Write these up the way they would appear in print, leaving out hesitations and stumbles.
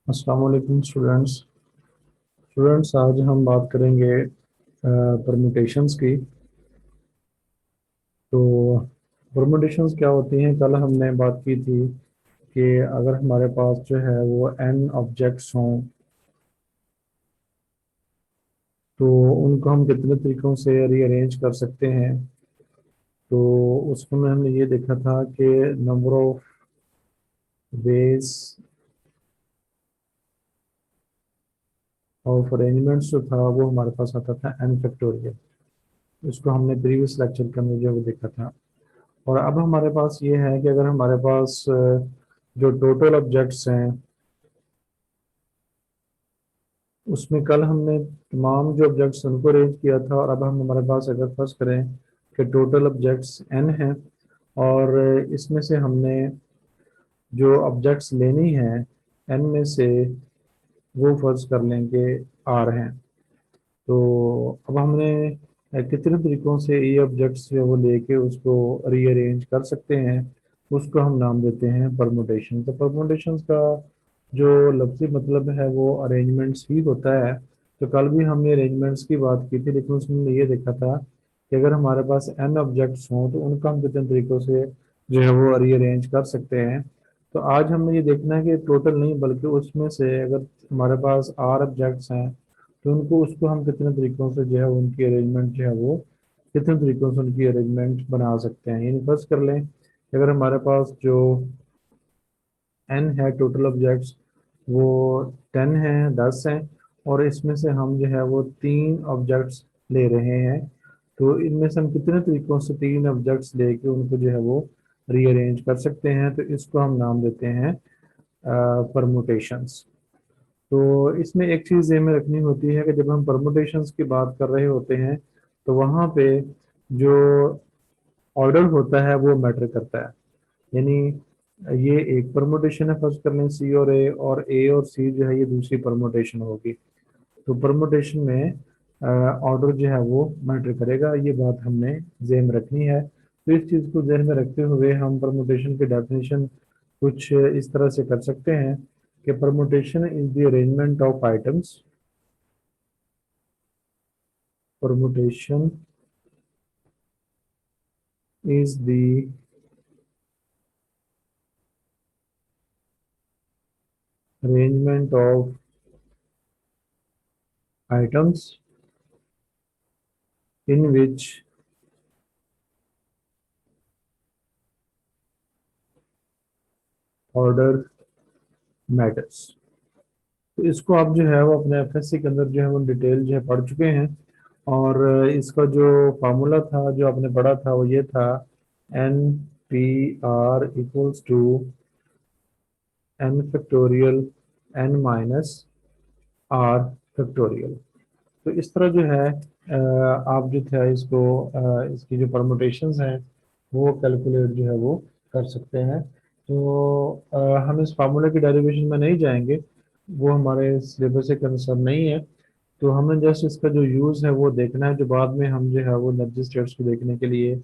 अस्सलाम वालेकुम स्टूडेंट्स आज हम बात करेंगे परमुटेशंस की। तो परमुटेशंस क्या होती हैं? कल हमने बात की थी कि अगर हमारे पास जो है वो n ऑब्जेक्ट्स हों तो उनको हम कितने तरीक़ों से रीअरेंज कर सकते हैं। तो उसमें हमने ये देखा था कि number of ways of arrangements जो था वो हमारे पास आता था n फैक्टोरियल। इसको हमने प्रीवियस लेक्चर के अंदर जो है वो देखा था। और अब हमारे पास ये है कि अगर हमारे पास जो टोटल ऑब्जेक्ट्स हैं उसमें कल हमने तमाम जो ऑब्जेक्ट्स उनको अरेंज किया था, और अब हम हमारे पास अगर फर्ज करें कि टोटल ऑब्जेक्ट्स n हैं और इसमें से हमने जो ऑब्जेक्ट्स लेनी है n में से वो फर्ज कर लें कि r हैं। तो अब हमने कितने तरीक़ों से ये ऑब्जेक्ट्स जो है वो लेके उसको रीअरेंज कर सकते हैं, उसको हम नाम देते हैं परमुटेशन। तो परमुटेशंस का जो लफ्ज़ी मतलब है वो अरेंजमेंट्स ही होता है। तो कल भी हमने अरेंजमेंट्स की बात की थी, लेकिन उसमें हमने ये देखा था कि अगर हमारे पास n ऑब्जेक्ट्स हों तो उनका हम कितने तरीक़ों से जो है वो रीअरेंज कर सकते हैं। तो आज हमने ये देखना है कि टोटल नहीं बल्कि उसमें से अगर हमारे पास r ऑब्जेक्ट्स हैं तो उनको उसको हम कितने तरीक़ों से जो है उनकी अरेंजमेंट जो है वो कितने तरीक़ों से उनकी अरेंजमेंट बना सकते हैं। यानी फर्ज कर लें कि अगर हमारे पास जो n है टोटल ऑब्जेक्ट्स वो 10 हैं, 10 हैं, और इसमें से हम जो है वो तीन ऑब्जेक्ट्स ले रहे हैं। तो इनमें से हम कितने तरीक़ों से तीन ऑब्जेक्ट्स लेके उनको जो है वो रीअरेंज कर सकते हैं। तो इसको हम नाम देते हैं परमुटेशंस। तो इसमें एक चीज़ ज़हन में रखनी होती है कि जब हम परमुटेशंस की बात कर रहे होते हैं तो वहाँ पे जो ऑर्डर होता है वो मैटर करता है। यानी ये एक परमुटेशन है, फर्स्ट कर लें सी और ए और सी जो है ये दूसरी परमुटेशन होगी। तो परमुटेशन में ऑर्डर जो है वो मैटर करेगा, ये बात हमने ज़हन में रखनी है। तो इस चीज़ को ज़हन में रखते हुए हम परमुटेशन की डेफिनेशन कुछ इस तरह से कर सकते हैं कि permutation is the arrangement of items. Permutation is the arrangement of items in which order matters। तो इसको आप जो है वो अपने एफएससी के अंदर जो है वो डिटेल जो है पढ़ चुके हैं। और इसका जो फार्मूला था जो आपने पढ़ा था वो ये था N P R equals to N factorial N minus R factorial. तो इस तरह जो है आप जो है इसको इसकी जो परमुटेशंस हैं वो कैलकुलेट जो है वो कर सकते हैं। तो हम इस फार्मूले की डेरिवेशन में नहीं जाएंगे, वो हमारे सिलेबस से कंसर्न नहीं है। तो हमें जस्ट इसका जो यूज़ है वो देखना है, जो बाद में हम जो है वो एनर्जी स्टेट्स को देखने के लिए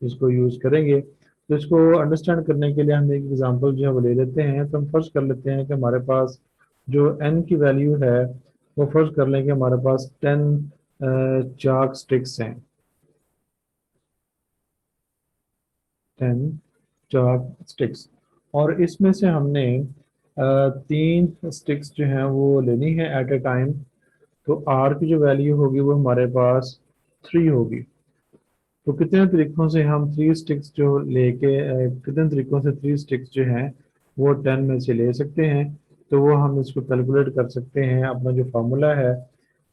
इसको यूज़ करेंगे। तो इसको अंडरस्टैंड करने के लिए हम एक एग्जांपल जो है वो ले लेते हैं। तो हम फर्ज कर लेते हैं कि हमारे पास जो n की वैल्यू है वो फर्ज कर लें कि हमारे पास 10 चाक स्टिक्स हैं। 10 चाक स्टिक्स, और इसमें से हमने तीन स्टिक्स जो हैं वो लेनी है एट ए टाइम। तो r की जो वैल्यू होगी वो हमारे पास 3 होगी। तो कितने तरीक़ों से हम थ्री स्टिक्स जो लेके कितने तरीक़ों से थ्री स्टिक्स जो हैं वो 10 में से ले सकते हैं। तो वो हम इसको कैलकुलेट कर सकते हैं, अपना जो फार्मूला है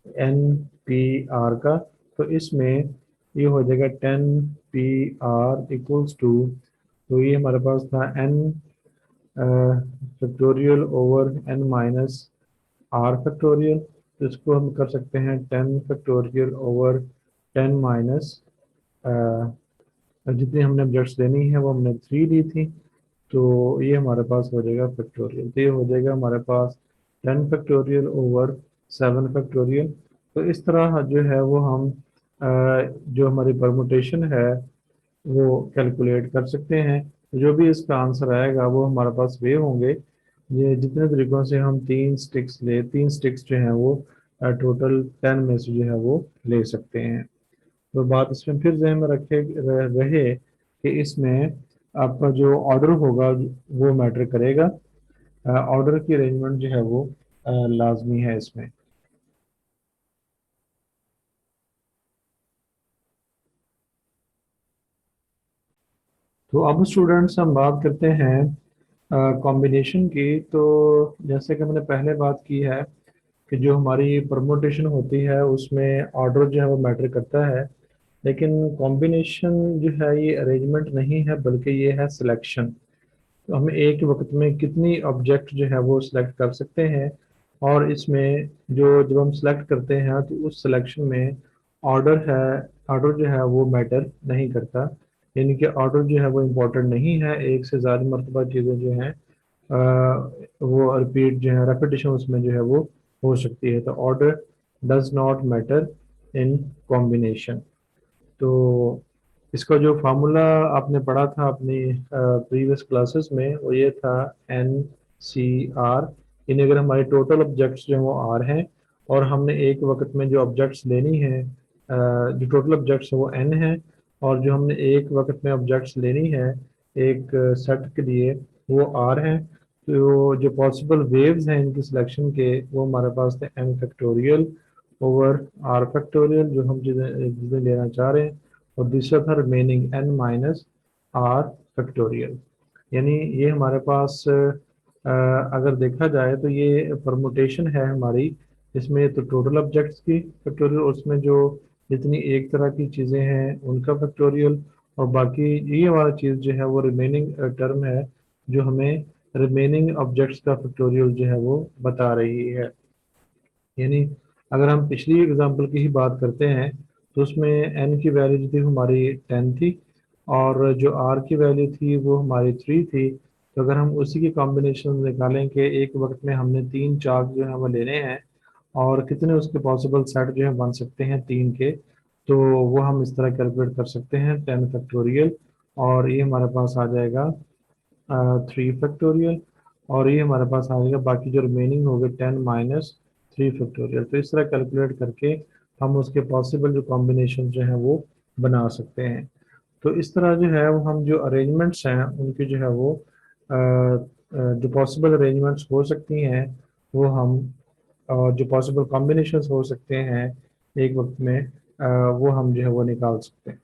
एन पी आर का। तो इसमें ये हो जाएगा 10 पी आर इक्वल्स टू, तो ये हमारे पास था N factorial over N minus R factorial. तो इसको हम कर सकते हैं 10 फैक्टोरियल ओवर 10 माइनस जितनी हमने ऑब्जेक्ट्स लेनी है वो हमने 3 ली थी। तो ये हमारे पास हो जाएगा फैक्टोरियल। तो ये हो जाएगा हमारे पास 10 फैक्टोरियल ओवर 7 फैक्टोरियल। तो इस तरह जो है वो हम जो हमारी परमुटेशन है वो कैलकुलेट कर सकते हैं। जो भी इसका आंसर आएगा वो हमारे पास वे होंगे ये जितने तरीकों से हम तीन स्टिक्स जो हैं वो टोटल 10 में से जो है वो ले सकते हैं। तो बात इसमें फिर जहन में रहे कि इसमें आपका जो ऑर्डर होगा वो मैटर करेगा। ऑर्डर की अरेंजमेंट जो है वो लाजमी है इसमें। तो अब स्टूडेंट्स हम बात करते हैं कॉम्बिनेशन की। तो जैसे कि मैंने पहले बात की है कि जो हमारी परमुटेशन होती है उसमें ऑर्डर जो है वो मैटर करता है, लेकिन कॉम्बिनेशन जो है ये अरेंजमेंट नहीं है बल्कि ये है सिलेक्शन। तो हम एक वक्त में कितनी ऑब्जेक्ट जो है वो सिलेक्ट कर सकते हैं, और इसमें जो जब हम सिलेक्ट करते हैं तो उस सिलेक्शन में ऑर्डर है, ऑर्डर जो है वो मैटर नहीं करता। यानी कि ऑर्डर जो है वो इम्पोर्टेंट नहीं है। एक से ज़्यादा मरतबा चीज़ें जो हैं वो रिपीट जो है रेपिटेशन उसमें जो है वो हो सकती है। तो order does not matter in combination. तो इसका जो फार्मूला आपने पढ़ा था अपनी प्रीवियस क्लासेस में वो ये था NCR। यानी अगर हमारे टोटल ऑब्जेक्ट्स जो हैं वो R हैं और हमने एक वक्त में जो ऑब्जेक्ट्स लेनी है, जो टोटल ऑब्जेक्ट्स हैं वो N है, और जो हमने एक वक्त में ऑब्जेक्ट्स लेनी है एक सेट के लिए वो R है। तो जो पॉसिबल वेव्स हैं इनकी सिलेक्शन के वो हमारे पास थे M factorial over R factorial जो हम चीज़ें चीज़ें लेना चाह रहे हैं, और दूसरा था remaining N minus R factorial. यानी ये हमारे पास अगर देखा जाए तो ये परमुटेशन है हमारी। इसमें तो टोटल ऑब्जेक्ट्स की फैक्टोरियल, उसमें जो जितनी एक तरह की चीज़ें हैं उनका फैक्टोरियल, और बाकी ये वाला चीज़ जो है वो रिमेनिंग टर्म है जो हमें रिमेनिंग ऑब्जेक्ट्स का फैक्टोरियल जो है वो बता रही है। यानी अगर हम पिछली एग्जांपल की ही बात करते हैं तो उसमें n की वैल्यू जो थी हमारी 10 थी, और जो r की वैल्यू थी वो हमारी 3 थी। तो अगर हम उसी की कॉम्बिनेशन निकालें कि एक वक्त में हमने तीन चार्ट जो है वो लेने हैं और कितने उसके पॉसिबल सेट जो है बन सकते हैं तीन के, तो वो हम इस तरह कैलकुलेट कर सकते हैं 10 फैक्टोरियल, और ये हमारे पास आ जाएगा 3 फैक्टोरियल, और ये हमारे पास आ जाएगा बाकी जो रिमेनिंग हो गए 10 - 3 फैक्टोरियल। तो इस तरह कैलकुलेट करके हम उसके पॉसिबल जो कॉम्बिनेशन जो हैं वो बना सकते हैं। तो इस तरह जो है वो हम जो अरेंजमेंट्स हैं उनकी जो है वो जो पॉसिबल अरेंजमेंट्स हो सकती हैं वो हम जो पॉसिबल कॉम्बिनेशंस हो सकते हैं एक वक्त में वो हम जो है वो निकाल सकते हैं।